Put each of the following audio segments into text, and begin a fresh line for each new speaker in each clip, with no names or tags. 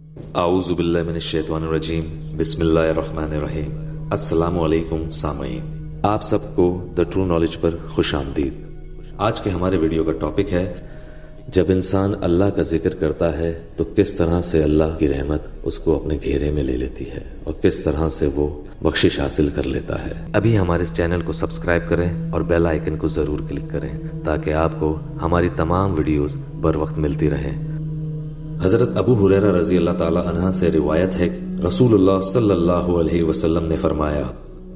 आऊज़ु बिल्लाहि मिनश्शैतानिर रजीम, बिस्मिल्लाहिर रहमानिर रहीम। अस्सलामु अलैकुम सामईन, आप सबको द ट्रू नॉलेज पर खुश आमदीद। आज के हमारे वीडियो का टॉपिक है, जब इंसान अल्लाह का जिक्र करता है तो किस तरह से अल्लाह की रहमत उसको अपने घेरे में ले लेती है और किस तरह से वो बख्शिश हासिल कर लेता है। अभी हमारे इस चैनल को सब्सक्राइब करें और बेल आइकन को ज़रूर क्लिक करें ताकि आपको हमारी तमाम वीडियोस बर वक्त मिलती रहें। हज़रत अबू हुरैरा रज़ी अल्लाह ताला अन्हा से रिवायत है, रसूलुल्लाह सल्लल्लाहु अलैहि वसल्लम ने फरमाया,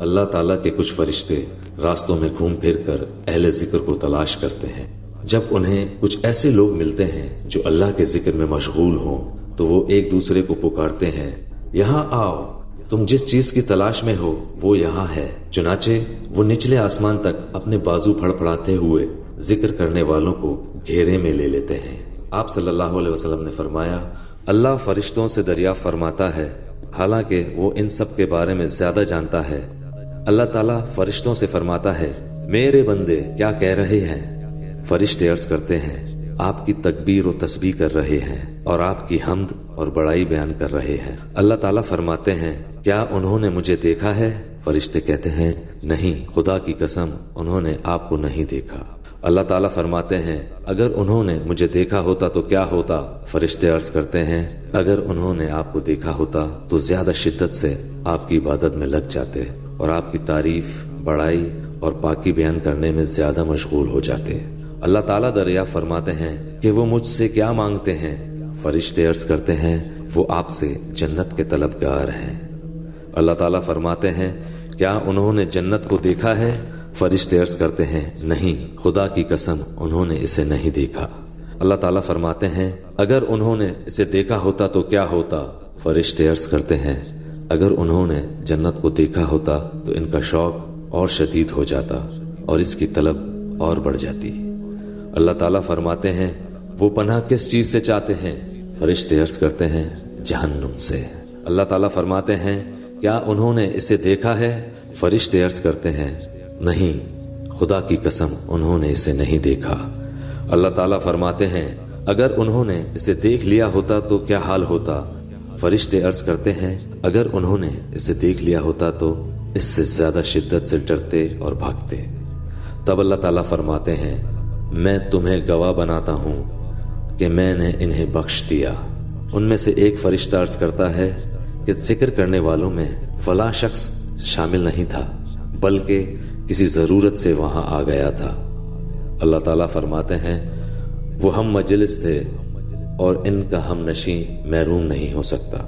अल्लाह ताला के कुछ फरिश्ते रास्तों में घूम फिर कर अहले जिक्र को तलाश करते हैं। जब उन्हें कुछ ऐसे लोग मिलते हैं जो अल्लाह के जिक्र में मशगूल हों तो वो एक दूसरे को पुकारते हैं, यहाँ आओ, तुम जिस चीज की तलाश में हो वो यहाँ है। चुनाचे वो निचले आसमान तक अपने बाजू फड़फड़ाते हुए जिक्र करने वालों को घेरे में ले लेते हैं। आप सल्लल्लाहु अलैहि वसल्लम ने फरमाया, अल्लाह फरिश्तों से दरियाफ्त फरमाता है, हालांकि वो इन सब के बारे में ज्यादा जानता है। अल्लाह ताला फरिश्तों से फरमाता है, मेरे बंदे क्या कह रहे हैं? फरिश्ते अर्ज करते हैं, आपकी तकबीर और तस्बीह कर रहे हैं और आपकी हम्द और बड़ाई बयान कर रहे हैं। अल्लाह ताला फरमाते हैं, क्या उन्होंने मुझे देखा है? फरिश्ते कहते हैं, नहीं, खुदा की कसम उन्होंने आपको नहीं देखा। अल्लाह ताला फरमाते हैं, अगर उन्होंने मुझे देखा होता तो क्या होता? फरिश्ते अर्ज करते हैं, अगर उन्होंने आपको देखा होता तो ज्यादा शिद्दत से आपकी इबादत में लग जाते और आपकी तारीफ, बड़ाई और पाकी बयान करने में ज्यादा मशगूल हो जाते। अल्लाह ताला दरिया फरमाते हैं कि वो मुझसे क्या मांगते हैं? फरिश्ते अर्ज करते हैं, वो आपसे जन्नत के तलबगार हैं। अल्लाह ताला फरमाते हैं, क्या उन्होंने जन्नत को देखा है? फरिश्ते अर्ज करते हैं, नहीं, खुदा की कसम उन्होंने इसे नहीं देखा। अल्लाह ताला फरमाते हैं, अगर उन्होंने इसे देखा होता तो क्या होता? फरिश्ते अर्ज करते हैं, अगर उन्होंने जन्नत को देखा होता तो इनका शौक और शदीद हो जाता और इसकी तलब और बढ़ जाती। अल्लाह ताला फरमाते हैं, वो पनाह किस चीज से चाहते हैं? फरिश्ते अर्ज करते हैं, जहन्नुम से। अल्लाह ताला फरमाते हैं, क्या उन्होंने इसे देखा है? फरिश्ते अर्ज करते हैं, नहीं, खुदा की कसम उन्होंने इसे नहीं देखा। अल्लाह ताला फरमाते हैं, अगर उन्होंने इसे देख लिया होता तो क्या हाल होता? फरिश्ते अर्ज करते हैं, अगर उन्होंने इसे देख लिया होता तो इससे ज्यादा शिद्दत से डरते और भागते। तब अल्लाह ताला फरमाते हैं, मैं तुम्हें गवाह बनाता हूं कि मैंने इन्हें बख्श दिया। उनमें से एक फरिश्ता अर्ज करता है कि जिक्र करने वालों में फला शख्स शामिल नहीं था, बल्कि किसी जरूरत से वहां आ गया था। अल्लाह ताला फरमाते हैं, वो हम मजलिस थे और इनका हम नशी महरूम नहीं हो सकता।